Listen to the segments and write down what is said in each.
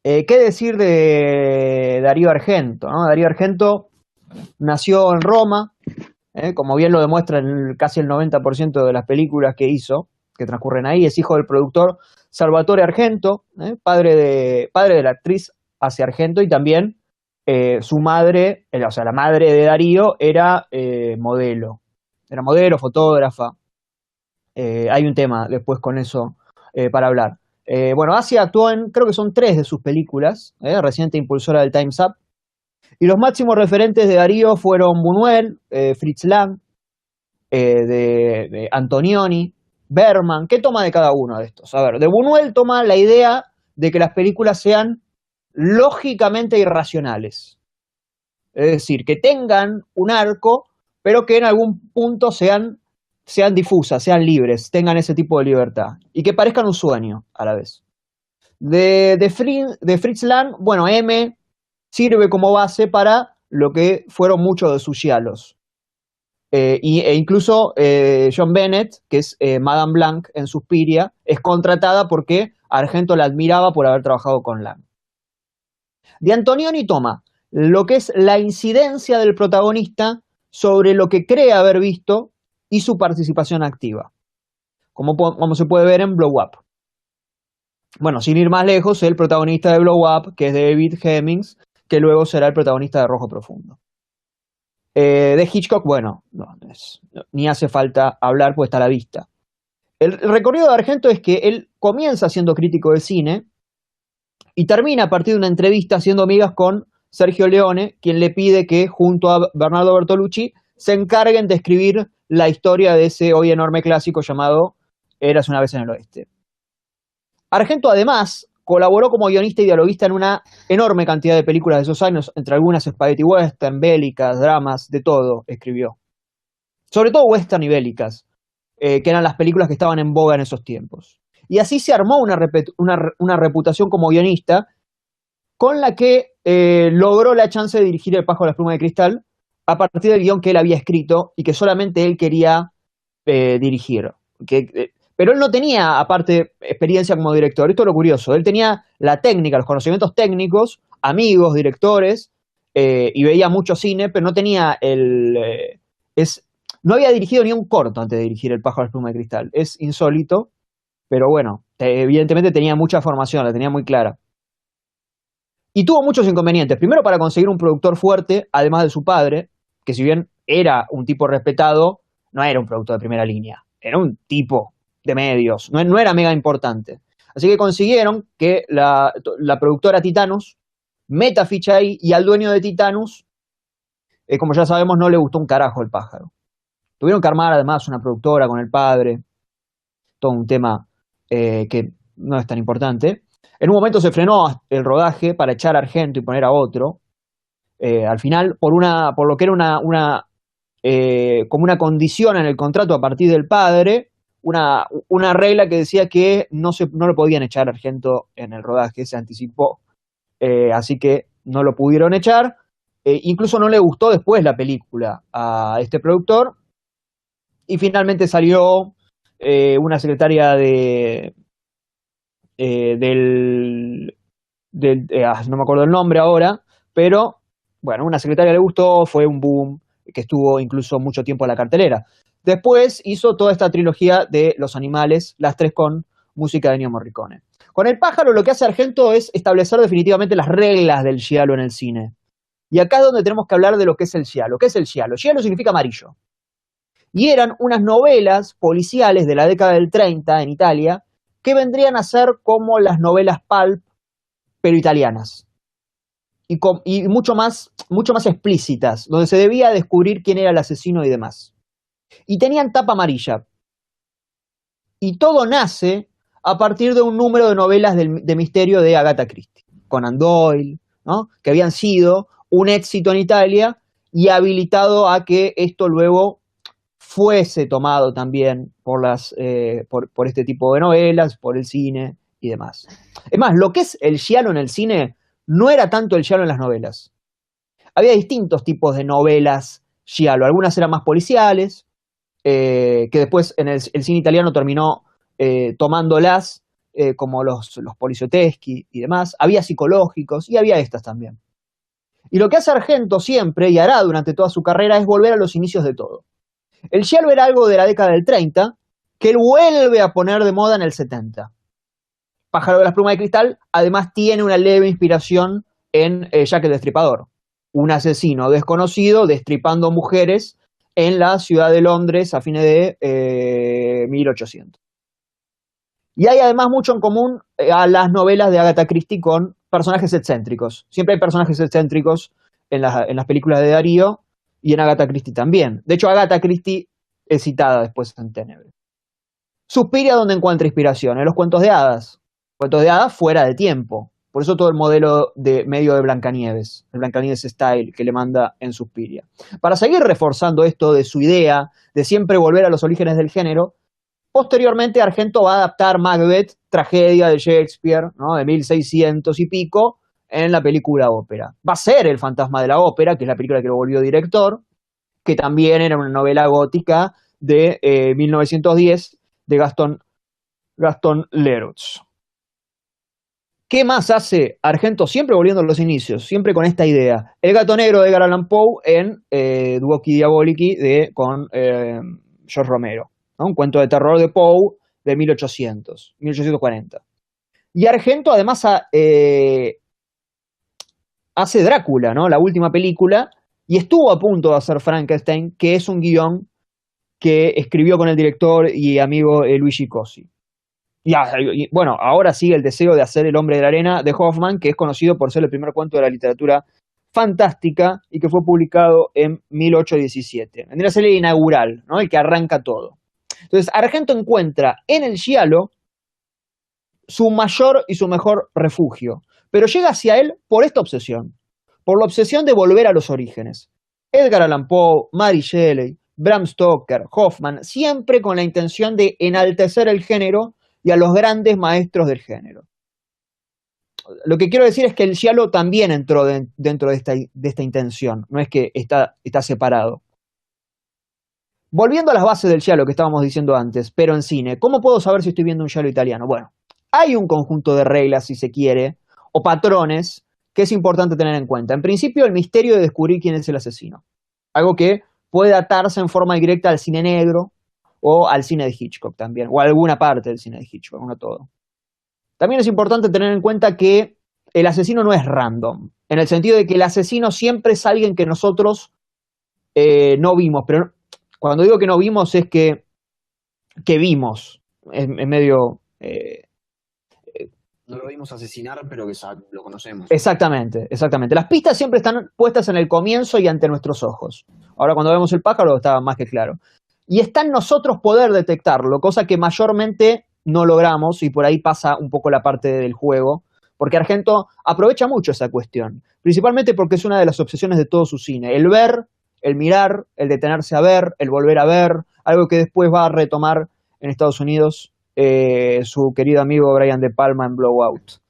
¿Qué decir de Darío Argento, ¿no? Darío Argento nació en Roma, como bien lo demuestra en casi el 90% de las películas que hizo, que transcurren ahí. Es hijo del productor Salvatore Argento, padre de la actriz Asia Argento, y también su madre, o sea, la madre de Darío, modelo. Era modelo, fotógrafa. Hay un tema después con eso para hablar. Bueno, Asia actuó en, creo que son 3 de sus películas, reciente impulsora del Time's Up. Y los máximos referentes de Darío fueron Buñuel, Fritz Lang, de Antonioni, Berman. ¿Qué toma de cada uno de estos? A ver, de Buñuel toma la idea de que las películas sean lógicamente irracionales. Es decir, que tengan un arco, pero que en algún punto sean difusas, sean libres, tengan ese tipo de libertad. Y que parezcan un sueño a la vez. De Fritz Lang, bueno, M sirve como base para lo que fueron muchos de sus giallos. E incluso John Bennett, que es Madame Blanc en Suspiria, es contratada porque Argento la admiraba por haber trabajado con Lang. De Antonioni toma lo que es la incidencia del protagonista sobre lo que cree haber visto y su participación activa, como se puede ver en Blow Up. Bueno, sin ir más lejos, el protagonista de Blow Up, que es David Hemmings, que luego será el protagonista de Rojo Profundo. De Hitchcock, bueno, ni hace falta hablar, pues está a la vista. El recorrido de Argento es que él comienza siendo crítico de cine y termina a partir de una entrevista haciendo amigas con Sergio Leone, quien le pide que junto a Bernardo Bertolucci se encarguen de escribir la historia de ese hoy enorme clásico llamado Érase una vez en el oeste. Argento además colaboró como guionista y dialoguista en una enorme cantidad de películas de esos años, entre algunas spaghetti western, bélicas, dramas, de todo escribió. Sobre todo western y bélicas, que eran las películas que estaban en boga en esos tiempos. Y así se armó una reputación como guionista con la que logró la chance de dirigir El pájaro de las plumas de cristal a partir del guión que él había escrito y que solamente él quería dirigir. Pero él no tenía, aparte, experiencia como director. Esto es lo curioso. Él tenía la técnica, los conocimientos técnicos, amigos, directores, y veía mucho cine, pero no tenía no había dirigido ni un corto antes de dirigir El pájaro de las plumas de cristal. Es insólito, pero bueno, evidentemente tenía mucha formación, la tenía muy clara. Y tuvo muchos inconvenientes. Primero, para conseguir un productor fuerte, además de su padre, que si bien era un tipo respetado, no era un productor de primera línea. Era un tipo de medios, no era mega importante. Así que consiguieron que la productora Titanus meta ficha ahí, y al dueño de Titanus, como ya sabemos, no le gustó un carajo El pájaro. Tuvieron que armar además una productora con el padre, todo un tema que no es tan importante. En un momento se frenó el rodaje para echar a Argento y poner a otro. Al final, por lo que era como una condición en el contrato a partir del padre, una regla que decía que no lo podían echar a Argento en el rodaje, se anticipó. Así que no lo pudieron echar. Incluso no le gustó después la película a este productor. Y finalmente salió una secretaria no me acuerdo el nombre ahora, pero bueno, una secretaria le gustó, fue un boom que estuvo incluso mucho tiempo en la cartelera. Después hizo toda esta trilogía de Los animales, las 3 con música de Ennio Morricone. Con El pájaro lo que hace Argento es establecer definitivamente las reglas del giallo en el cine. Y acá es donde tenemos que hablar de lo que es el giallo. ¿Qué es el giallo? Giallo significa amarillo. Y eran unas novelas policiales de la década del 30 en Italia que vendrían a ser como las novelas pulp, pero italianas. Y mucho más explícitas, donde se debía descubrir quién era el asesino y demás. Y tenían tapa amarilla. Y todo nace a partir de un número de novelas de misterio de Agatha Christie, Conan Doyle, ¿no? Que habían sido un éxito en Italia y habilitado a que esto luego fuese tomado también por este tipo de novelas, por el cine y demás. Es más, lo que es el giallo en el cine no era tanto el giallo en las novelas. Había distintos tipos de novelas giallo. Algunas eran más policiales, que después en el cine italiano terminó tomándolas como los Poliziotteschi y demás, había psicológicos y había estas también. Y lo que hace Argento siempre, y hará durante toda su carrera, es volver a los inicios de todo. El giallo era algo de la década del 30, que él vuelve a poner de moda en el 70. Pájaro de las plumas de cristal, además tiene una leve inspiración en Jack el Destripador, un asesino desconocido destripando mujeres en la ciudad de Londres a fines de 1800. Y hay además mucho en común a las novelas de Agatha Christie con personajes excéntricos. Siempre hay personajes excéntricos en las películas de Darío y en Agatha Christie también. De hecho, Agatha Christie es citada después en Ténebres. Suspiria donde encuentra inspiración, en los cuentos de hadas. Cuentos de hadas fuera de tiempo. Por eso todo el modelo de medio de Blancanieves, el Blancanieves Style que le manda en Suspiria. Para seguir reforzando esto de su idea de siempre volver a los orígenes del género, posteriormente Argento va a adaptar Macbeth, tragedia de Shakespeare, ¿no?, de 1600 y pico, en la película ópera. Va a ser El fantasma de la ópera, que es la película que lo volvió director, que también era una novela gótica de 1910 de Gaston Leroux. ¿Qué más hace Argento? Siempre volviendo a los inicios, siempre con esta idea. El gato negro de Edgar Allan Poe en Duochi Diaboliki con George Romero, ¿no? Un cuento de terror de Poe de 1840. Y Argento además hace Drácula, ¿no?, la última película, y estuvo a punto de hacer Frankenstein, que es un guión que escribió con el director y amigo Luigi Cosi. Y bueno, ahora sigue el deseo de hacer El hombre de la arena de Hoffman, que es conocido por ser el primer cuento de la literatura fantástica y que fue publicado en 1817. Vendría a ser el inaugural, ¿no?, el que arranca todo. Entonces, Argento encuentra en el giallo su mayor y su mejor refugio, pero llega hacia él por esta obsesión, por la obsesión de volver a los orígenes. Edgar Allan Poe, Mary Shelley, Bram Stoker, Hoffman, siempre con la intención de enaltecer el género y a los grandes maestros del género. Lo que quiero decir es que el giallo también entró dentro de esta intención, no es que está separado. Volviendo a las bases del giallo que estábamos diciendo antes, pero en cine, ¿cómo puedo saber si estoy viendo un giallo italiano? Bueno, hay un conjunto de reglas, si se quiere, o patrones, que es importante tener en cuenta. En principio, el misterio de descubrir quién es el asesino. Algo que puede atarse en forma directa al cine negro, o al cine de Hitchcock también, o a alguna parte del cine de Hitchcock, no todo. También es importante tener en cuenta que el asesino no es random, en el sentido de que el asesino siempre es alguien que nosotros no vimos, pero cuando digo que no vimos es que vimos, es medio... no lo vimos asesinar, pero que lo conocemos. Exactamente. Las pistas siempre están puestas en el comienzo y ante nuestros ojos. Ahora cuando vemos el pájaro está más que claro. Y está en nosotros poder detectarlo, cosa que mayormente no logramos, y por ahí pasa un poco la parte del juego, porque Argento aprovecha mucho esa cuestión, principalmente porque es una de las obsesiones de todo su cine, el ver, el mirar, el detenerse a ver, el volver a ver, algo que después va a retomar en Estados Unidos su querido amigo Brian De Palma en Blowout.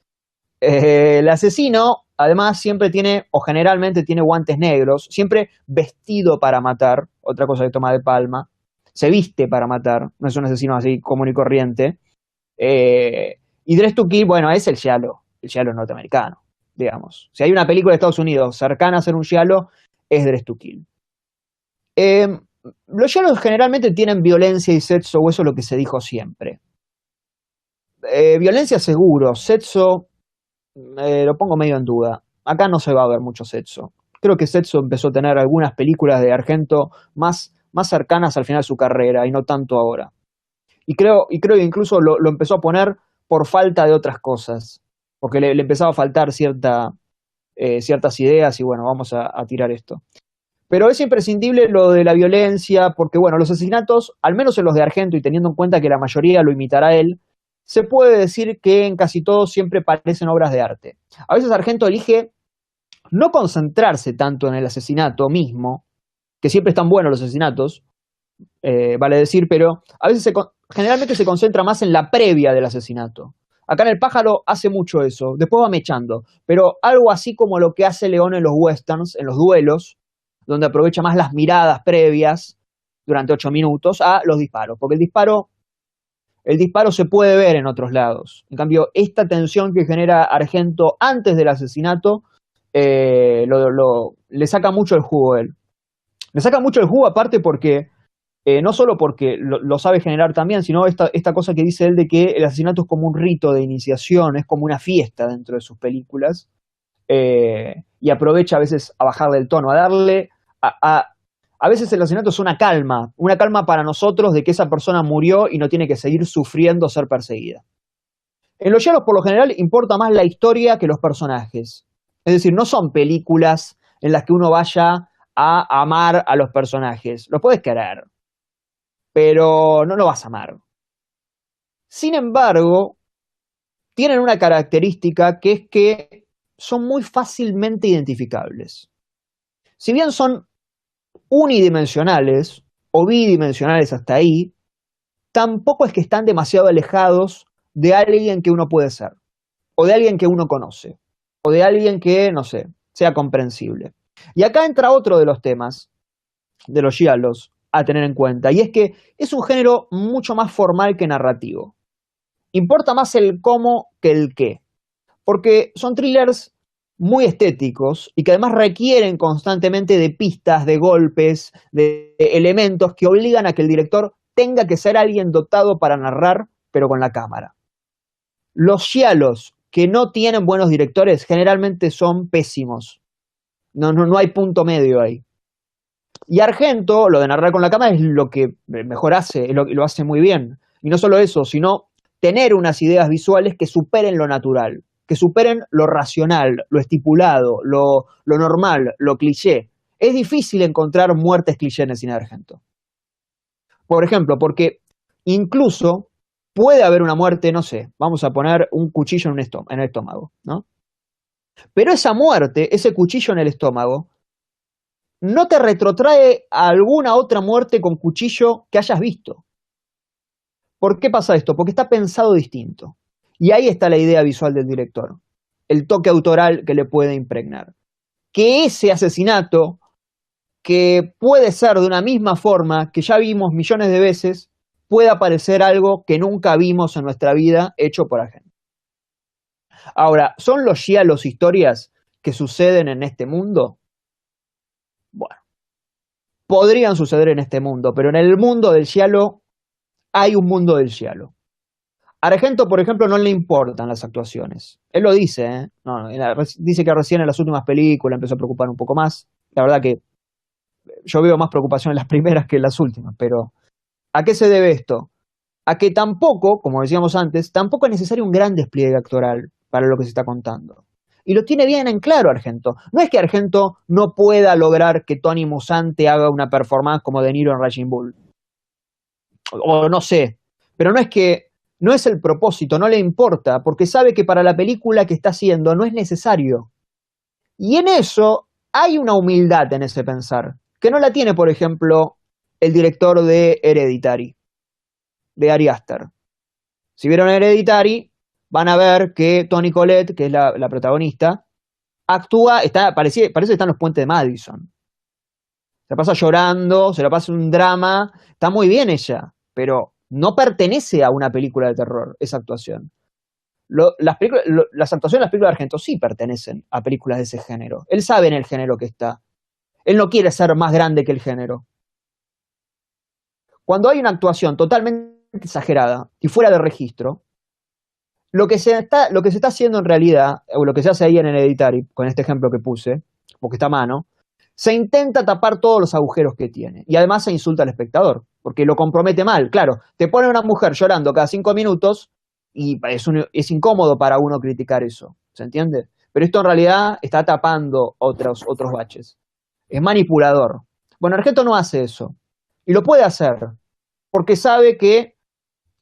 El asesino, además, siempre tiene, o generalmente tiene guantes negros, siempre vestido para matar, otra cosa que toma De Palma, se viste para matar, no es un asesino así común y corriente. Y Dress to Kill, bueno, es el giallo norteamericano, digamos. Si hay una película de Estados Unidos cercana a ser un giallo, es Dress to Kill. Los giallos generalmente tienen violencia y sexo, o eso es lo que se dijo siempre. Violencia seguro, sexo lo pongo medio en duda. Acá no se va a ver mucho sexo. Creo que sexo empezó a tener algunas películas de Argento más cercanas al final de su carrera y no tanto ahora. Y creo que incluso lo empezó a poner por falta de otras cosas, porque le empezaba a faltar ciertas ideas y bueno, vamos a tirar esto. Pero es imprescindible lo de la violencia, porque bueno, los asesinatos, al menos en los de Argento y teniendo en cuenta que la mayoría lo imitará él, se puede decir que en casi todos siempre parecen obras de arte. A veces Argento elige no concentrarse tanto en el asesinato mismo, que siempre están buenos los asesinatos, vale decir, pero a veces generalmente se concentra más en la previa del asesinato. Acá en El pájaro hace mucho eso, después va mechando, pero algo así como lo que hace León en los westerns, en los duelos, donde aprovecha más las miradas previas durante 8 minutos a los disparos, porque el disparo el disparo se puede ver en otros lados. En cambio, esta tensión que genera Argento antes del asesinato le saca mucho el jugo a él. Le saca mucho el jugo aparte porque, no solo porque lo sabe generar también, sino esta cosa que dice él de que el asesinato es como un rito de iniciación, es como una fiesta dentro de sus películas, y aprovecha a veces a bajarle el tono, a darle... A veces el asesinato es una calma para nosotros de que esa persona murió y no tiene que seguir sufriendo ser perseguida. En los giallos, por lo general, importa más la historia que los personajes. Es decir, no son películas en las que uno vaya a amar a los personajes. Lo puedes querer, pero no lo vas a amar. Sin embargo, tienen una característica que es que son muy fácilmente identificables. Si bien son unidimensionales o bidimensionales hasta ahí, tampoco es que están demasiado alejados de alguien que uno puede ser, o de alguien que uno conoce, o de alguien que, no sé, sea comprensible. Y acá entra otro de los temas de los giallos a tener en cuenta, y es que es un género mucho más formal que narrativo. Importa más el cómo que el qué, porque son thrillers muy estéticos y que además requieren constantemente de pistas, de golpes, de elementos que obligan a que el director tenga que ser alguien dotado para narrar, pero con la cámara. Los giallos que no tienen buenos directores generalmente son pésimos. No hay punto medio ahí. Y Argento, lo de narrar con la cámara es lo que mejor hace, lo hace muy bien. Y no solo eso, sino tener unas ideas visuales que superen lo natural, que superen lo racional, lo estipulado, lo normal, lo cliché. Es difícil encontrar muertes cliché en el cine de Argento. Por ejemplo, porque incluso puede haber una muerte, no sé, vamos a poner un cuchillo en el estómago, ¿no? Pero esa muerte, ese cuchillo en el estómago, no te retrotrae a alguna otra muerte con cuchillo que hayas visto. ¿Por qué pasa esto? Porque está pensado distinto. Y ahí está la idea visual del director, el toque autoral que le puede impregnar. Que ese asesinato, que puede ser de una misma forma que ya vimos millones de veces, pueda parecer algo que nunca vimos en nuestra vida hecho por Argento. Ahora, ¿son los giallos historias que suceden en este mundo? Bueno, podrían suceder en este mundo, pero en el mundo del giallo hay un mundo del giallo. A Argento, por ejemplo, no le importan las actuaciones. Él lo dice, ¿eh? No, dice que recién en las últimas películas empezó a preocupar un poco más. La verdad que yo veo más preocupación en las primeras que en las últimas, pero ¿a qué se debe esto? A que tampoco, como decíamos antes, tampoco es necesario un gran despliegue actoral para lo que se está contando. Y lo tiene bien en claro Argento. No es que Argento no pueda lograr que Tony Musante haga una performance como De Niro en Raging Bull. O no sé. Pero no es el propósito, no le importa, porque sabe que para la película que está haciendo no es necesario. Y en eso hay una humildad en ese pensar, que no la tiene, por ejemplo, el director de Hereditary, de Ari Aster. Si vieron Hereditary, van a ver que Toni Collette, que es la protagonista, actúa, parece que está en los puentes de Madison. Se la pasa llorando, se la pasa un drama, está muy bien ella, pero no pertenece a una película de terror, esa actuación. Las actuaciones de las películas de Argento sí pertenecen a películas de ese género. Él sabe en el género que está. Él no quiere ser más grande que el género. Cuando hay una actuación totalmente exagerada y fuera de registro, lo que se está haciendo en realidad, o lo que se hace ahí en el Hereditary, con este ejemplo que puse, porque está a mano, se intenta tapar todos los agujeros que tiene. Y además se insulta al espectador, porque lo compromete mal. Claro, te pone una mujer llorando cada 5 minutos y es incómodo para uno criticar eso, ¿se entiende? Pero esto en realidad está tapando otros baches. Es manipulador. Bueno, Argento no hace eso. Y lo puede hacer, porque sabe que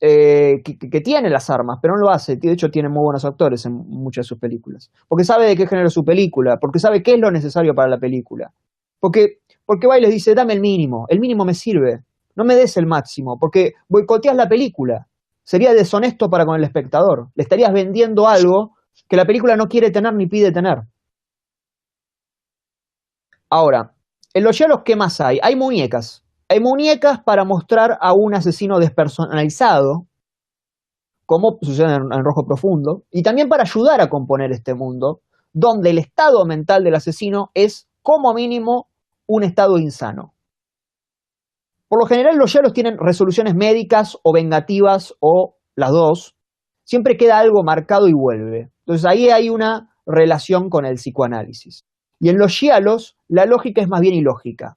tiene las armas, pero no lo hace. De hecho, tiene muy buenos actores en muchas de sus películas. Porque sabe de qué género es su película, porque sabe qué es lo necesario para la película. Porque va y les dice, dame el mínimo me sirve, no me des el máximo, porque boicoteas la película. Sería deshonesto para con el espectador. Le estarías vendiendo algo que la película no quiere tener ni pide tener. Ahora, en los giallos, ¿qué más hay? Hay muñecas. Hay muñecas para mostrar a un asesino despersonalizado, como sucede en Rojo Profundo, y también para ayudar a componer este mundo, donde el estado mental del asesino es, como mínimo, un estado insano. Por lo general, los giallos tienen resoluciones médicas o vengativas, o las dos. Siempre queda algo marcado y vuelve. Entonces ahí hay una relación con el psicoanálisis. Y en los giallos, la lógica es más bien ilógica.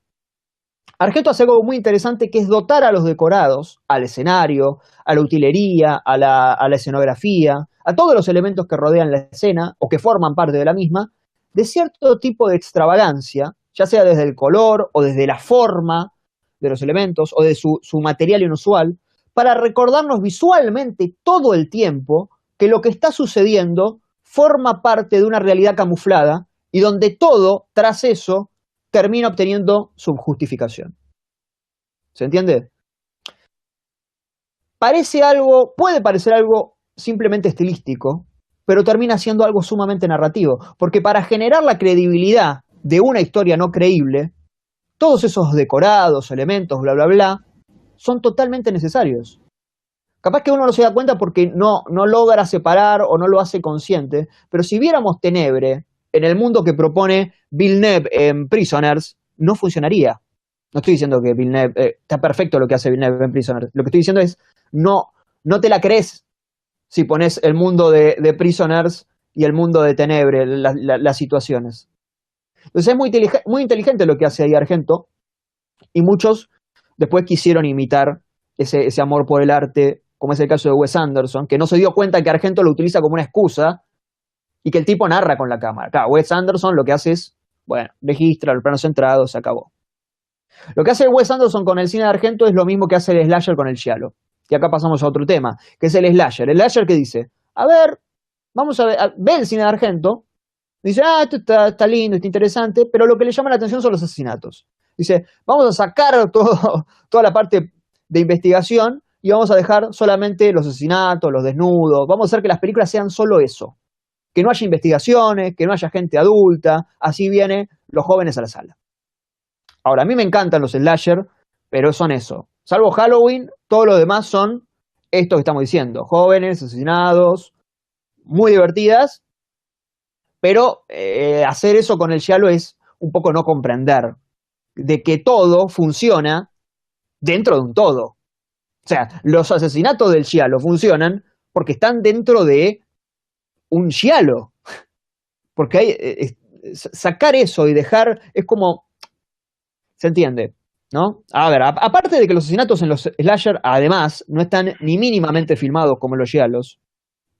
Argento hace algo muy interesante, que es dotar a los decorados, al escenario, a la utilería, a la escenografía, a todos los elementos que rodean la escena o que forman parte de la misma, de cierto tipo de extravagancia, ya sea desde el color o desde la forma de los elementos o de su material inusual, para recordarnos visualmente todo el tiempo que lo que está sucediendo forma parte de una realidad camuflada y donde todo, tras eso, termina obteniendo su justificación. ¿Se entiende? Puede parecer algo simplemente estilístico, pero termina siendo algo sumamente narrativo, porque para generar la credibilidad de una historia no creíble, todos esos decorados, elementos, bla, bla, bla, son totalmente necesarios. Capaz que uno no se da cuenta porque no logra separar o no lo hace consciente, pero si viéramos Tenebre en el mundo que propone Villeneuve en Prisoners, no funcionaría. No estoy diciendo que Villeneuve, está perfecto lo que hace Villeneuve en Prisoners. Lo que estoy diciendo es, no te la crees si pones el mundo de Prisoners y el mundo de Tenebre, las situaciones. Entonces es muy inteligente lo que hace ahí Argento, y muchos después quisieron imitar ese amor por el arte, como es el caso de Wes Anderson, que no se dio cuenta que Argento lo utiliza como una excusa y que el tipo narra con la cámara. Claro, Wes Anderson lo que hace es, bueno, registra el plano centrado, se acabó. Lo que hace Wes Anderson con el cine de Argento es lo mismo que hace el slasher con el giallo. Y acá pasamos a otro tema, que es el slasher. El slasher que dice, a ver, vamos a ver, ve el cine de Argento, dice, esto está lindo, está interesante, pero lo que le llama la atención son los asesinatos. Dice, vamos a sacar toda la parte de investigación y vamos a dejar solamente los asesinatos, los desnudos, vamos a hacer que las películas sean solo eso. Que no haya investigaciones, que no haya gente adulta, así vienen los jóvenes a la sala. Ahora, a mí me encantan los slasher, pero son eso. Salvo Halloween, todo lo demás son esto que estamos diciendo. Jóvenes, asesinados, muy divertidas, pero hacer eso con el giallo es un poco no comprender de que todo funciona dentro de un todo. O sea, los asesinatos del giallo funcionan porque están dentro de un giallo. Porque hay, sacar eso y dejar, es como, ¿se entiende? ¿No? A ver, aparte de que los asesinatos en los slasher, además, no están ni mínimamente filmados como en los giallos,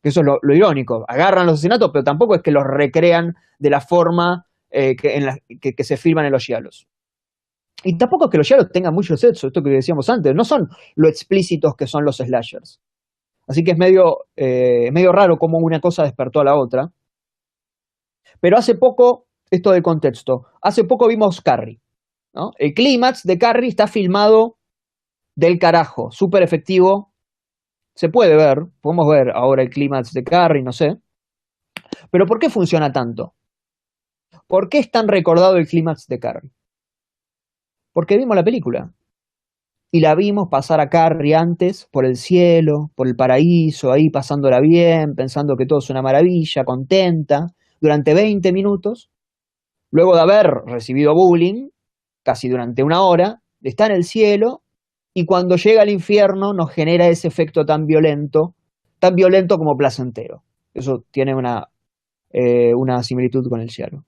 que eso es lo irónico. Agarran los asesinatos, pero tampoco es que los recrean de la forma que se filman en los giallos. Y tampoco es que los giallos tengan mucho sexo, esto que decíamos antes, no son lo explícitos que son los slashers. Así que es medio raro cómo una cosa despertó a la otra. Pero hace poco, esto de contexto, hace poco vimos Carrie, ¿no? El clímax de Carrie está filmado del carajo, súper efectivo. Se puede ver, podemos ver ahora el clímax de Carrie, no sé. Pero ¿por qué funciona tanto? ¿Por qué es tan recordado el clímax de Carrie? Porque vimos la película. Y la vimos pasar a Carrie antes por el cielo, por el paraíso, ahí pasándola bien, pensando que todo es una maravilla, contenta, durante 20 minutos. Luego de haber recibido bullying, casi durante una hora, está en el cielo, y cuando llega al infierno nos genera ese efecto tan violento como placentero. Eso tiene una similitud con el cielo.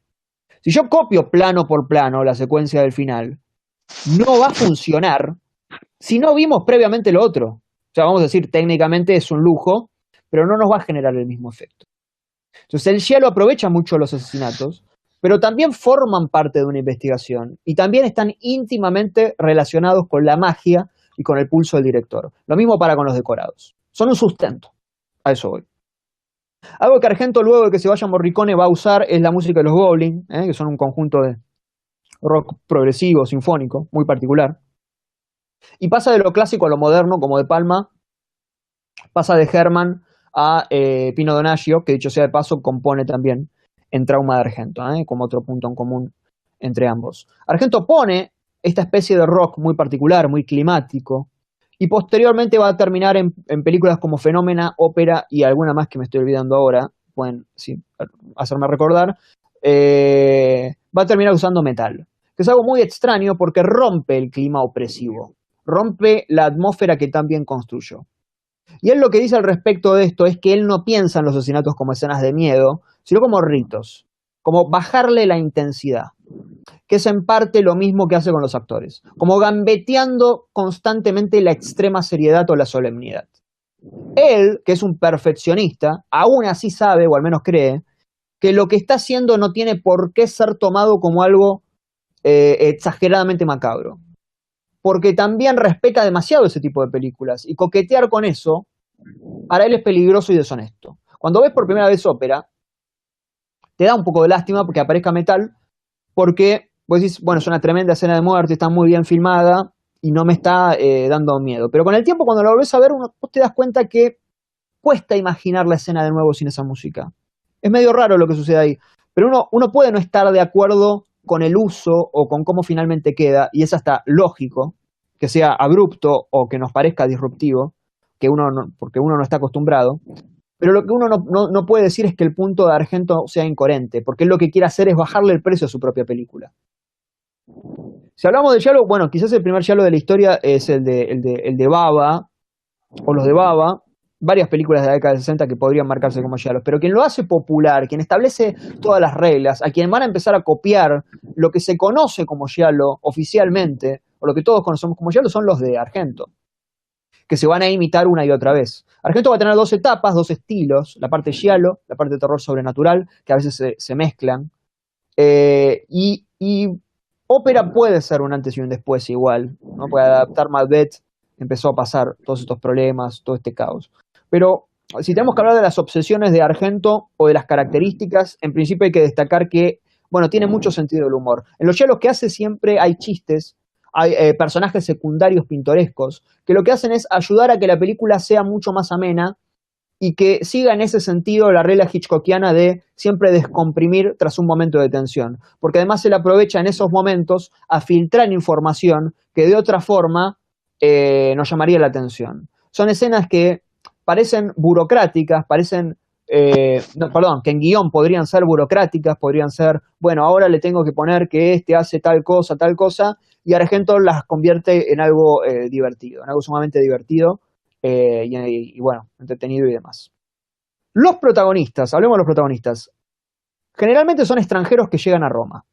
Si yo copio plano por plano la secuencia del final, no va a funcionar si no vimos previamente lo otro. O sea, vamos a decir, técnicamente es un lujo, pero no nos va a generar el mismo efecto. Entonces el cielo aprovecha mucho los asesinatos, pero también forman parte de una investigación y también están íntimamente relacionados con la magia y con el pulso del director. Lo mismo para con los decorados. Son un sustento. A eso voy. Algo que Argento, luego de que se vaya Morricone, va a usar es la música de los Goblin, que son un conjunto de rock progresivo, sinfónico, muy particular. Y pasa de lo clásico a lo moderno, como De Palma, pasa de Herman a Pino Donaggio, que dicho sea de paso, compone también en Trauma de Argento, como otro punto en común entre ambos. Argento pone esta especie de rock muy particular, muy climático, y posteriormente va a terminar en películas como Fenómena, Ópera y alguna más que me estoy olvidando ahora, pueden sí, hacerme recordar, va a terminar usando metal, que es algo muy extraño porque rompe el clima opresivo, rompe la atmósfera que tan bien construyó. Y él lo que dice al respecto de esto es que él no piensa en los asesinatos como escenas de miedo, sino como ritos, como bajarle la intensidad, que es en parte lo mismo que hace con los actores, como gambeteando constantemente la extrema seriedad o la solemnidad. Él, que es un perfeccionista, aún así sabe, o al menos cree, que lo que está haciendo no tiene por qué ser tomado como algo exageradamente macabro, porque también respeta demasiado ese tipo de películas, y coquetear con eso, para él es peligroso y deshonesto. Cuando ves por primera vez Ópera, te da un poco de lástima porque aparezca metal, porque vos decís, bueno, es una tremenda escena de muerte, está muy bien filmada y no me está dando miedo. Pero con el tiempo, cuando lo volvés a ver, vos te das cuenta que cuesta imaginar la escena de nuevo sin esa música. Es medio raro lo que sucede ahí. Pero uno puede no estar de acuerdo con el uso o con cómo finalmente queda, y es hasta lógico que sea abrupto o que nos parezca disruptivo, porque uno no está acostumbrado. Pero lo que uno no puede decir es que el punto de Argento sea incoherente, porque él lo que quiere hacer es bajarle el precio a su propia película. Si hablamos de giallo, bueno, quizás el primer giallo de la historia es el de Bava, o los de Bava, varias películas de la década del 60 que podrían marcarse como giallos, pero quien lo hace popular, quien establece todas las reglas, a quien van a empezar a copiar lo que se conoce como giallo oficialmente, o lo que todos conocemos como giallo, son los de Argento, que se van a imitar una y otra vez. Argento va a tener dos etapas, dos estilos, la parte giallo, la parte de terror sobrenatural, que a veces se mezclan, y ópera puede ser un antes y un después igual, ¿no? Puede adaptar Macbeth, empezó a pasar todos estos problemas, todo este caos. Pero si tenemos que hablar de las obsesiones de Argento o de las características, en principio hay que destacar que, bueno, tiene mucho sentido el humor. En los giallos que hace siempre hay chistes, hay personajes secundarios pintorescos, que lo que hacen es ayudar a que la película sea mucho más amena y que siga en ese sentido la regla hitchcockiana de siempre descomprimir tras un momento de tensión, porque además él aprovecha en esos momentos a filtrar información que de otra forma nos llamaría la atención. Son escenas que parecen burocráticas, que en guión podrían ser burocráticas, podrían ser, bueno, ahora le tengo que poner que este hace tal cosa, y Argento las convierte en algo divertido, en algo sumamente divertido, y bueno, entretenido y demás. Los protagonistas, hablemos de los protagonistas, generalmente son extranjeros que llegan a Roma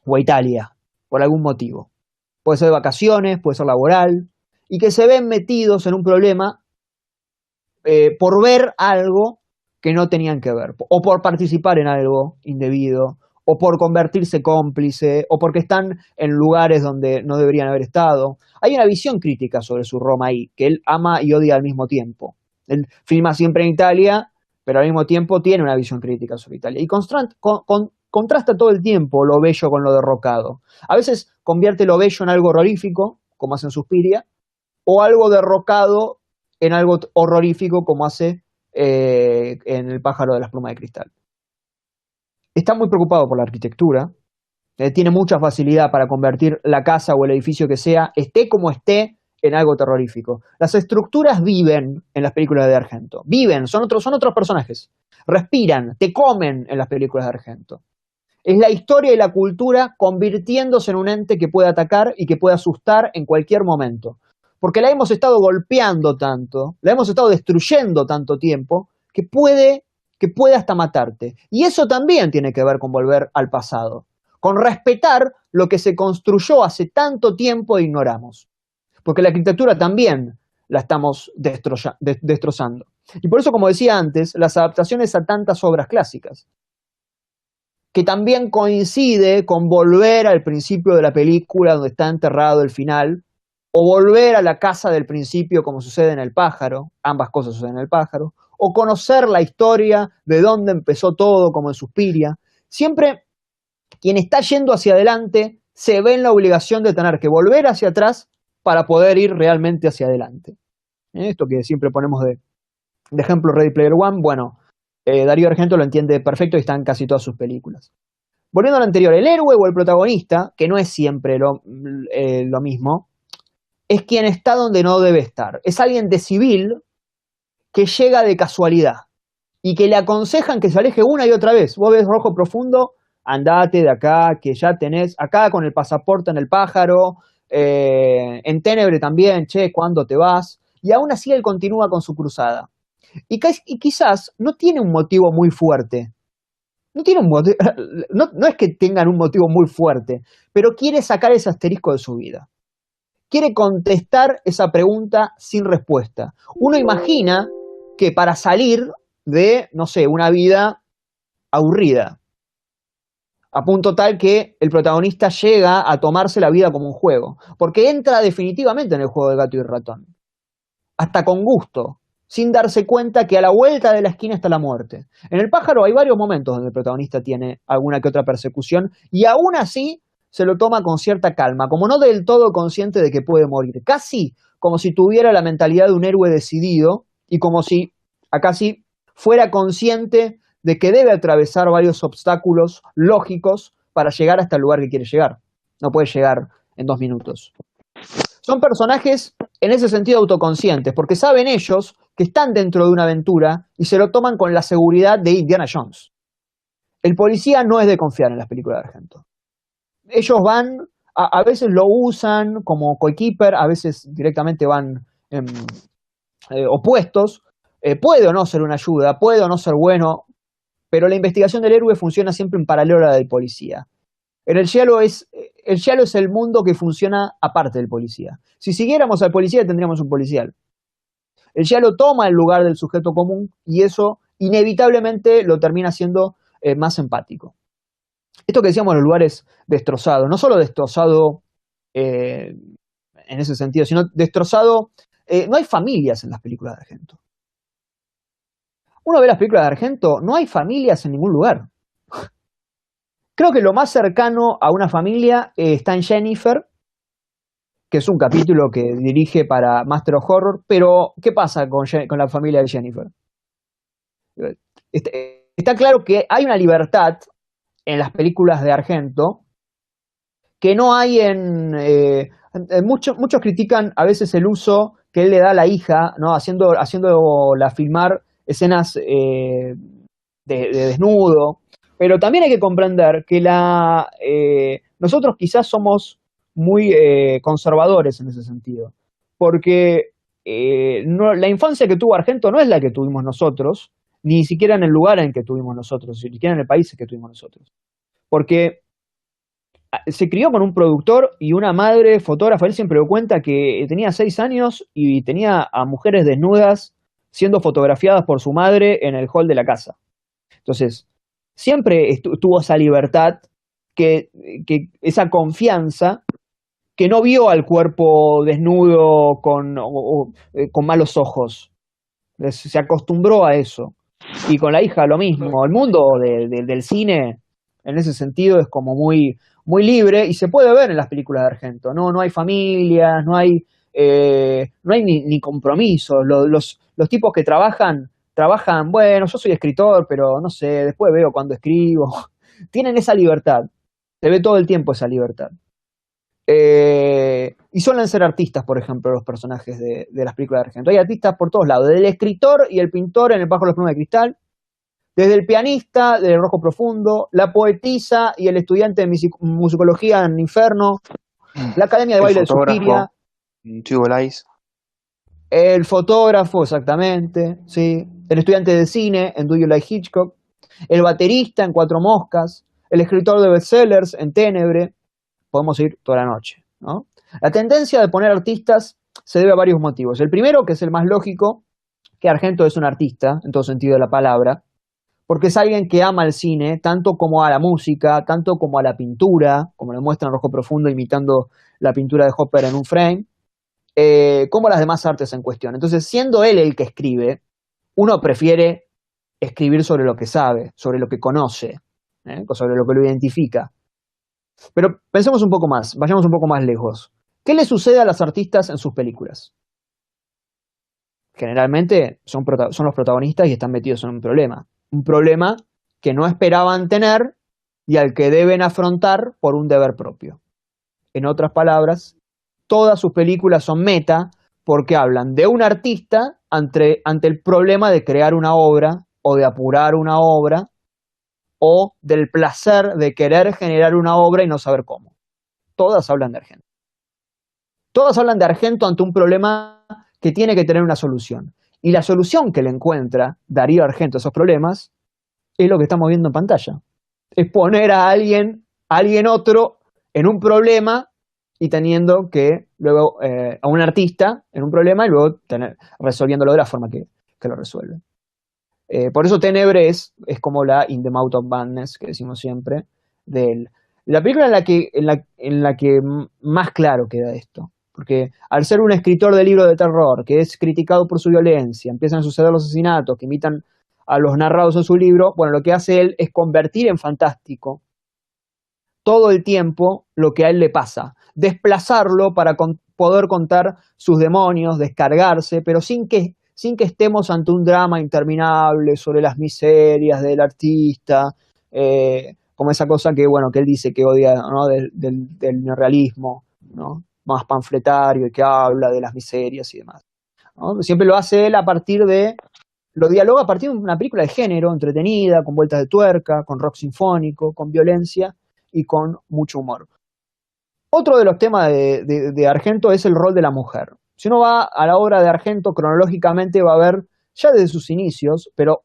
o a Italia por algún motivo. Puede ser de vacaciones, puede ser laboral, y que se ven metidos en un problema por ver algo que no tenían que ver, o por participar en algo indebido, o por convertirse cómplice, o porque están en lugares donde no deberían haber estado. Hay una visión crítica sobre su Roma ahí, que él ama y odia al mismo tiempo. Él filma siempre en Italia, pero al mismo tiempo tiene una visión crítica sobre Italia. Y contrasta todo el tiempo lo bello con lo derrocado. A veces convierte lo bello en algo horrorífico, como hace en Suspiria, o algo derrocado en algo horrorífico, como hace en El pájaro de las plumas de cristal. Está muy preocupado por la arquitectura, tiene mucha facilidad para convertir la casa o el edificio que sea, esté como esté, en algo terrorífico. Las estructuras viven en las películas de Argento, viven, son otros personajes, respiran, te comen en las películas de Argento. Es la historia y la cultura convirtiéndose en un ente que puede atacar y que puede asustar en cualquier momento. Porque la hemos estado golpeando tanto, la hemos estado destruyendo tanto tiempo, que puede hasta matarte. Y eso también tiene que ver con volver al pasado, con respetar lo que se construyó hace tanto tiempo e ignoramos. Porque la arquitectura también la estamos destrozando. Y por eso, como decía antes, las adaptaciones a tantas obras clásicas, que también coincide con volver al principio de la película donde está enterrado el final, o volver a la casa del principio como sucede en El pájaro, ambas cosas suceden en El pájaro, o conocer la historia de dónde empezó todo como en Suspiria. Siempre quien está yendo hacia adelante se ve en la obligación de tener que volver hacia atrás para poder ir realmente hacia adelante. Esto que siempre ponemos de ejemplo Ready Player One, bueno, Darío Argento lo entiende perfecto y está en casi todas sus películas. Volviendo al anterior, el héroe o el protagonista, que no es siempre lo mismo, es quien está donde no debe estar. Es alguien de civil que llega de casualidad y que le aconsejan que se aleje una y otra vez. Vos ves Rojo Profundo, andate de acá, que ya tenés, acá con el pasaporte en el pájaro, en Ténebre también, che, ¿cuándo te vas? Y aún así él continúa con su cruzada. Y quizás no tiene un motivo muy fuerte. No tiene un motivo, no es que tengan un motivo muy fuerte, pero quiere sacar ese asterisco de su vida. Quiere contestar esa pregunta sin respuesta. Uno imagina que para salir de, no sé, una vida aburrida, a punto tal que el protagonista llega a tomarse la vida como un juego, porque entra definitivamente en el juego de gato y ratón, hasta con gusto, sin darse cuenta que a la vuelta de la esquina está la muerte. En El pájaro hay varios momentos donde el protagonista tiene alguna que otra persecución y aún así se lo toma con cierta calma, como no del todo consciente de que puede morir, casi como si tuviera la mentalidad de un héroe decidido y como si acá sí fuera consciente de que debe atravesar varios obstáculos lógicos para llegar hasta el lugar que quiere llegar. No puede llegar en 2 minutos. Son personajes en ese sentido autoconscientes, porque saben ellos que están dentro de una aventura y se lo toman con la seguridad de Indiana Jones. El policía no es de confiar en las películas de Argento. Ellos van, a veces lo usan como coequiper, a veces directamente van opuestos. Puede o no ser una ayuda, puede o no ser bueno, pero la investigación del héroe funciona siempre en paralelo a la del policía. El giallo es el mundo que funciona aparte del policía. Si siguiéramos al policía tendríamos un policial. El giallo toma el lugar del sujeto común y eso inevitablemente lo termina siendo más empático. Esto que decíamos, los lugares destrozados, no solo destrozado en ese sentido, sino destrozado. No hay familias en las películas de Argento. Uno ve las películas de Argento, no hay familias en ningún lugar. Creo que lo más cercano a una familia está en Jennifer, que es un capítulo que dirige para Master of Horror, pero ¿qué pasa con la familia de Jennifer? Está claro que hay una libertad en las películas de Argento que no hay muchos critican a veces el uso que él le da a la hija, ¿no? Haciéndola filmar escenas de desnudo. Pero también hay que comprender que nosotros quizás somos muy conservadores en ese sentido, porque la infancia que tuvo Argento no es la que tuvimos nosotros, ni siquiera en el lugar en que tuvimos nosotros, ni siquiera en el país que tuvimos nosotros. Porque se crió con un productor y una madre fotógrafa. Él siempre lo cuenta que tenía 6 años y tenía a mujeres desnudas siendo fotografiadas por su madre en el hall de la casa. Entonces, siempre tuvo esa libertad, esa confianza, que no vio al cuerpo desnudo con malos ojos. Se acostumbró a eso. Y con la hija lo mismo. El mundo del cine, en ese sentido, es como muy, muy libre y se puede ver en las películas de Argento. No hay familias, no hay ni compromisos. Los tipos que trabajan, bueno, yo soy escritor, pero no sé, después veo cuando escribo. Tienen esa libertad. Se ve todo el tiempo esa libertad. Y suelen ser artistas, por ejemplo, los personajes de las películas de Argento. Hay artistas por todos lados, desde el escritor y el pintor en El pájaro de los plumas de cristal, desde el pianista del Rojo Profundo, la poetisa y el estudiante de musicología en Inferno, la academia de baile de Suspiria, Two Lies, el fotógrafo, exactamente, sí, el estudiante de cine en Do You Like Hitchcock, el baterista en Cuatro Moscas, el escritor de bestsellers en Ténebre. Podemos ir toda la noche, ¿no? La tendencia de poner artistas se debe a varios motivos. El primero, que es el más lógico, que Argento es un artista, en todo sentido de la palabra, porque es alguien que ama el cine, tanto como a la música, tanto como a la pintura, como lo muestra en Rojo Profundo imitando la pintura de Hopper en un frame, como las demás artes en cuestión. Entonces, siendo él el que escribe, uno prefiere escribir sobre lo que sabe, sobre lo que conoce, sobre lo que lo identifica. Pero pensemos un poco más, vayamos un poco más lejos. ¿Qué le sucede a los artistas en sus películas? Generalmente son los protagonistas y están metidos en un problema que no esperaban tener y al que deben afrontar por un deber propio. En otras palabras, todas sus películas son meta porque hablan de un artista ante el problema de crear una obra o de apurar una obra o del placer de querer generar una obra y no saber cómo. Todas hablan de Argento. Todas hablan de Argento ante un problema que tiene que tener una solución. Y la solución que le encuentra Darío Argento a esos problemas es lo que estamos viendo en pantalla. Es poner a alguien otro en un problema y teniendo que luego a un artista en un problema y luego resolviéndolo de la forma que lo resuelve. Por eso Ténebre es como la In the Mouth of Madness que decimos siempre de él. La película en la que más claro queda esto. Porque al ser un escritor de libros de terror que es criticado por su violencia, empiezan a suceder los asesinatos que imitan a los narrados en su libro, bueno, lo que hace él es convertir en fantástico todo el tiempo lo que a él le pasa, desplazarlo para poder contar sus demonios, descargarse, pero sin que estemos ante un drama interminable sobre las miserias del artista, como esa cosa que, bueno, que él dice que odia, ¿no? del neorrealismo, ¿no? Más panfletario y que habla de las miserias y demás, ¿no? Siempre lo hace él lo dialoga a partir de una película de género, entretenida, con vueltas de tuerca, con rock sinfónico, con violencia y con mucho humor. Otro de los temas de Argento es el rol de la mujer. Si uno va a la obra de Argento cronológicamente va a ver, ya desde sus inicios, pero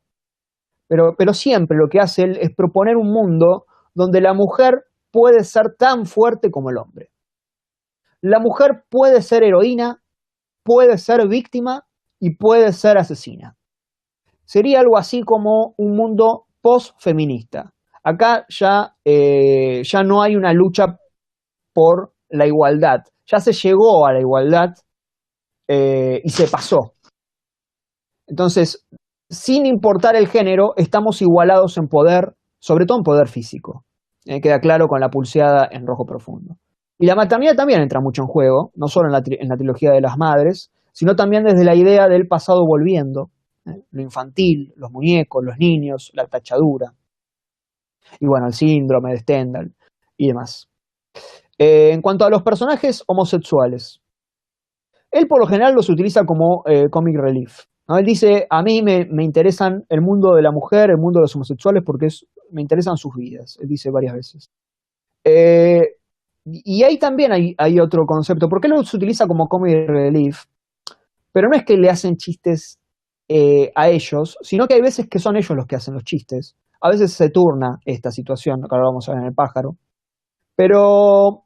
siempre lo que hace él es proponer un mundo donde la mujer puede ser tan fuerte como el hombre. La mujer puede ser heroína, puede ser víctima y puede ser asesina. Sería algo así como un mundo post-feminista. Acá ya no hay una lucha por la igualdad. Ya se llegó a la igualdad y se pasó. Entonces, sin importar el género, estamos igualados en poder, sobre todo en poder físico. Queda claro con la pulseada en rojo profundo. Y la maternidad también entra mucho en juego, no solo en la trilogía de las madres, sino también desde la idea del pasado volviendo, lo infantil, los muñecos, los niños, la tachadura, y bueno, el síndrome de Stendhal y demás. En cuanto a los personajes homosexuales, él por lo general los utiliza como comic relief, ¿no? Él dice, a mí me interesan el mundo de la mujer, el mundo de los homosexuales, porque me interesan sus vidas, él dice varias veces. Y ahí también hay otro concepto, porque él los utiliza como comic relief, pero no es que le hacen chistes a ellos, sino que hay veces que son ellos los que hacen los chistes. A veces se turna esta situación, que ahora vamos a ver en El pájaro, pero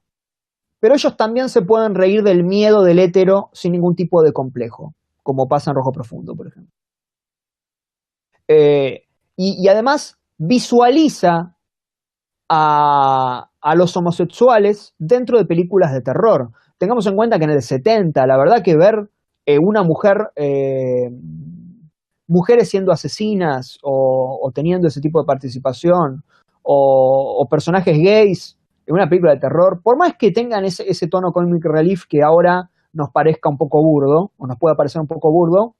ellos también se pueden reír del miedo del hétero sin ningún tipo de complejo, como pasa en Rojo Profundo, por ejemplo. Y además visualiza a los homosexuales dentro de películas de terror. Tengamos en cuenta que en el 70, la verdad que ver una mujeres siendo asesinas o teniendo ese tipo de participación o personajes gays en una película de terror, por más que tengan ese tono comic relief que ahora nos parezca un poco burdo, o nos pueda parecer un poco burdo,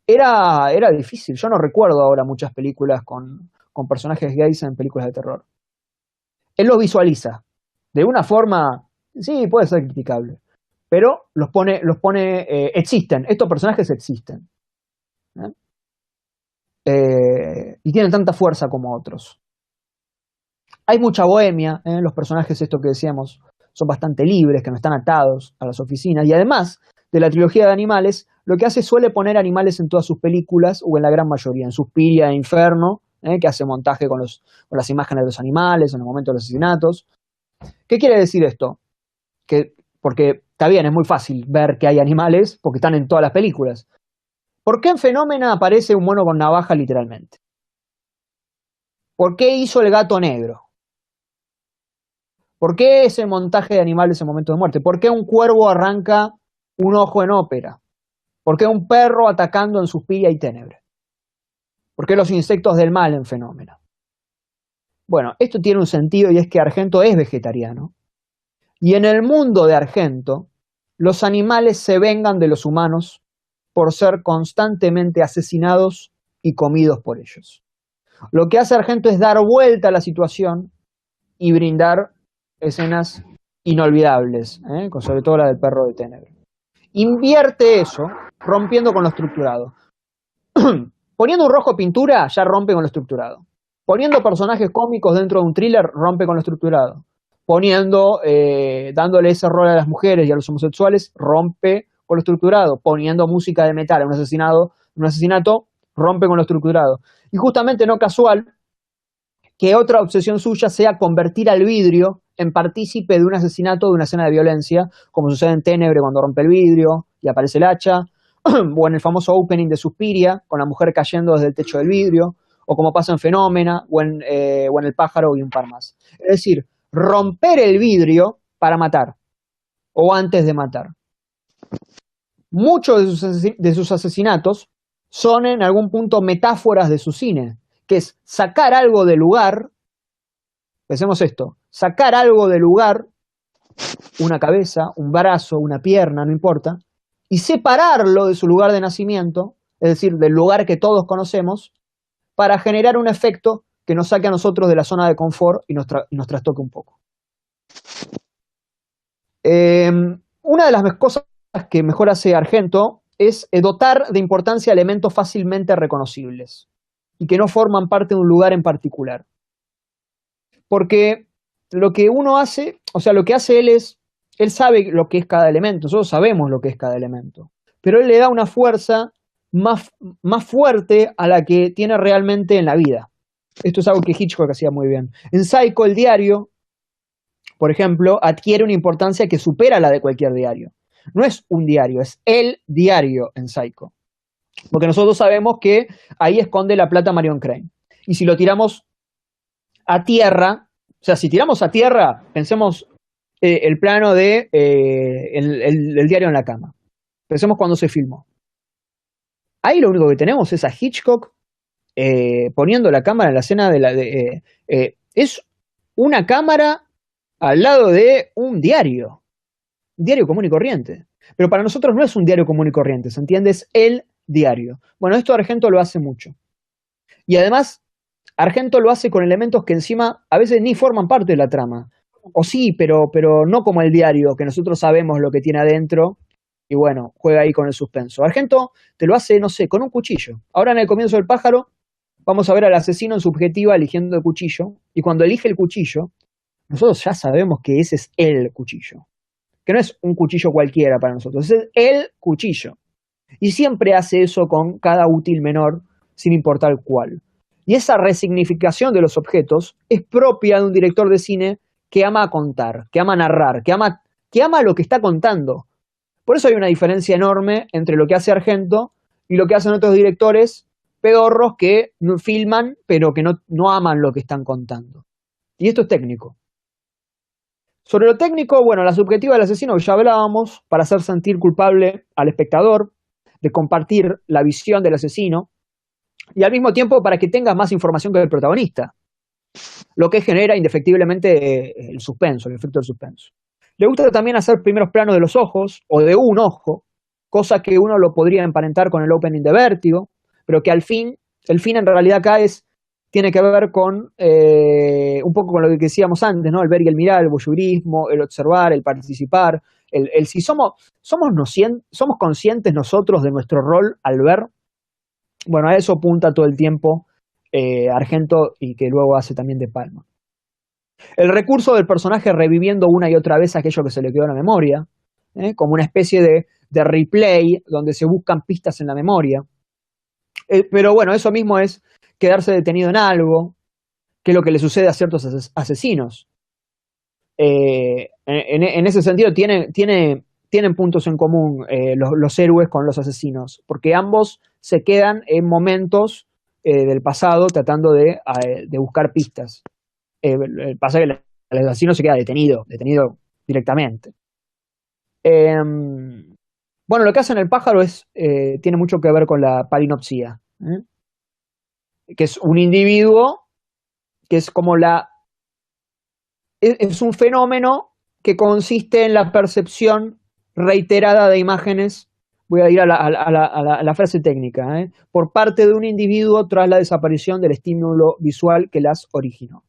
era difícil. Yo no recuerdo ahora muchas películas con personajes gays en películas de terror. Él los visualiza de una forma, sí, puede ser criticable, pero existen, estos personajes existen. Y tienen tanta fuerza como otros. Hay mucha bohemia, los personajes, esto que decíamos, son bastante libres, que no están atados a las oficinas, y además de la trilogía de animales, lo que hace suele poner animales en todas sus películas, o en la gran mayoría, en Suspiria e Inferno, que hace montaje con las imágenes de los animales en el momento de los asesinatos. ¿Qué quiere decir esto? Porque está bien, es muy fácil ver que hay animales, porque están en todas las películas. ¿Por qué en Fenómena aparece un mono con navaja literalmente? ¿Por qué hizo el gato negro? ¿Por qué ese montaje de animales en momento de muerte? ¿Por qué un cuervo arranca un ojo en ópera? ¿Por qué un perro atacando en Suspiria y Ténebre? ¿Por qué los insectos del mal en Fenómeno? Bueno, esto tiene un sentido y es que Argento es vegetariano. Y en el mundo de Argento, los animales se vengan de los humanos por ser constantemente asesinados y comidos por ellos. Lo que hace Argento es dar vuelta a la situación y brindar escenas inolvidables, sobre todo la del perro de Tenebre. Invierte eso, rompiendo con lo estructurado. Poniendo un rojo pintura, ya rompe con lo estructurado. Poniendo personajes cómicos dentro de un thriller, rompe con lo estructurado. Poniendo, dándole ese rol a las mujeres y a los homosexuales, rompe con lo estructurado. Poniendo música de metal a un asesinato, rompe con lo estructurado. Y justamente no casual que otra obsesión suya sea convertir al vidrio en partícipe de un asesinato, de una escena de violencia, como sucede en Ténebre cuando rompe el vidrio y aparece el hacha, o en el famoso opening de Suspiria, con la mujer cayendo desde el techo del vidrio, o como pasa en Fenómena, o en El pájaro y un par más. Es decir, romper el vidrio para matar, o antes de matar. Muchos de sus asesinatos son en algún punto metáforas de su cine, que es sacar algo del lugar, pensemos esto, sacar algo del lugar, una cabeza, un brazo, una pierna, no importa, y separarlo de su lugar de nacimiento, es decir, del lugar que todos conocemos, para generar un efecto que nos saque a nosotros de la zona de confort y nos trastoque un poco. Una de las cosas que mejor hace Argento es dotar de importancia elementos fácilmente reconocibles y que no forman parte de un lugar en particular. Porque lo que uno hace, o sea, lo que hace él sabe lo que es cada elemento, nosotros sabemos lo que es cada elemento, pero él le da una fuerza más fuerte a la que tiene realmente en la vida. Esto es algo que Hitchcock hacía muy bien. En Psycho, el diario, por ejemplo, adquiere una importancia que supera la de cualquier diario. No es un diario, es el diario en Psycho. Porque nosotros sabemos que ahí esconde la plata Marion Crane. Y si lo tiramos a tierra, o sea, si tiramos a tierra, pensemos el plano de el diario en la cama. Pensemos cuando se filmó. Ahí lo único que tenemos es a Hitchcock poniendo la cámara en la escena es una cámara al lado de un diario común y corriente. Pero para nosotros no es un diario común y corriente, ¿se entiende? Es el diario. Bueno, esto Argento lo hace mucho. Y además, Argento lo hace con elementos que encima a veces ni forman parte de la trama. O sí, pero no como el diario, que nosotros sabemos lo que tiene adentro y bueno, juega ahí con el suspenso. Argento te lo hace, no sé, con un cuchillo. Ahora en el comienzo del pájaro vamos a ver al asesino en subjetiva eligiendo el cuchillo y cuando elige el cuchillo, nosotros ya sabemos que ese es el cuchillo. Que no es un cuchillo cualquiera para nosotros, es el cuchillo. Y siempre hace eso con cada útil menor, sin importar cuál. Y esa resignificación de los objetos es propia de un director de cine que ama contar, que ama narrar, que ama lo que está contando. Por eso hay una diferencia enorme entre lo que hace Argento y lo que hacen otros directores pedorros que filman, pero que no aman lo que están contando. Y esto es técnico. Sobre lo técnico, bueno, la subjetiva del asesino que ya hablábamos, para hacer sentir culpable al espectador, de compartir la visión del asesino, y al mismo tiempo para que tenga más información que el protagonista, lo que genera indefectiblemente el suspenso, el efecto del suspenso. Le gusta también hacer primeros planos de los ojos, o de un ojo, cosa que uno lo podría emparentar con el opening de Vértigo, pero que el fin en realidad acá tiene que ver con un poco con lo que decíamos antes, ¿no? El ver y el mirar, el voyeurismo, el observar, el participar, el si somos conscientes nosotros de nuestro rol al ver. Bueno, a eso apunta todo el tiempo Argento y que luego hace también De Palma. El recurso del personaje reviviendo una y otra vez aquello que se le quedó en la memoria, como una especie de replay donde se buscan pistas en la memoria. Pero bueno, eso mismo es quedarse detenido en algo, que es lo que le sucede a ciertos asesinos. En ese sentido tienen puntos en común los héroes con los asesinos, porque ambos se quedan en momentos del pasado tratando de buscar pistas. Pasa que el asesino se queda detenido directamente. Bueno, lo que hace en El pájaro tiene mucho que ver con la palinopsia, que es un individuo que es como es un fenómeno que consiste en la percepción reiterada de imágenes, voy a ir a la frase técnica, por parte de un individuo tras la desaparición del estímulo visual que las originó.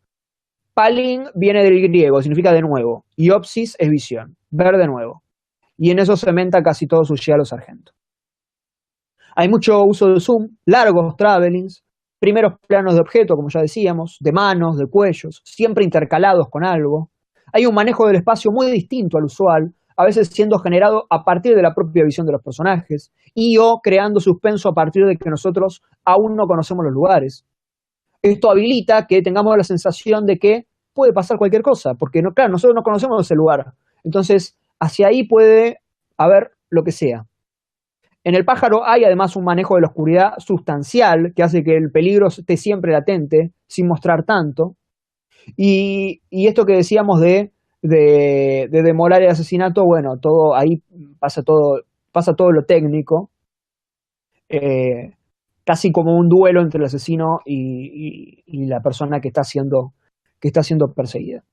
Palin viene del griego, significa de nuevo. Y opsis es visión, ver de nuevo. Y en eso se cementa casi todo Giallo Sargento. Hay mucho uso de zoom, largos travelings, primeros planos de objeto, como ya decíamos, de manos, de cuellos, siempre intercalados con algo. Hay un manejo del espacio muy distinto al usual, a veces siendo generado a partir de la propia visión de los personajes, y o creando suspenso a partir de que nosotros aún no conocemos los lugares. Esto habilita que tengamos la sensación de que puede pasar cualquier cosa, porque no, claro, nosotros no conocemos ese lugar. Entonces, hacia ahí puede haber lo que sea. En el pájaro hay además un manejo de la oscuridad sustancial que hace que el peligro esté siempre latente, sin mostrar tanto. Y esto que decíamos de demorar el asesinato, bueno, todo ahí pasa todo lo técnico, eh, casi como un duelo entre el asesino y la persona que está siendo perseguida.